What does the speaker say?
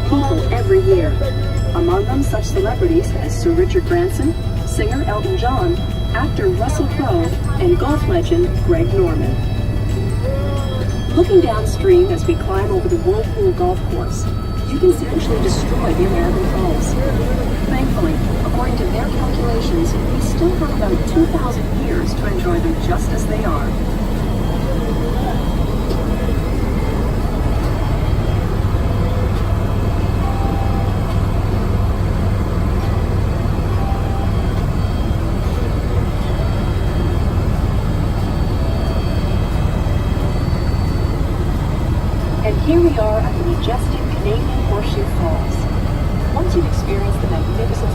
people every year. Among them such celebrities as Sir Richard Branson, singer Elton John, actor Russell Crowe, and golf legend Greg Norman. Looking downstream as we climb over the Whirlpool golf course, you can potentially destroy the Niagara Falls. Thankfully, according to their calculations, we still have about 2,000 years to enjoy them just as they are. And here we are at the majestic Canadian Horseshoe Falls. Once you've experienced the magnificent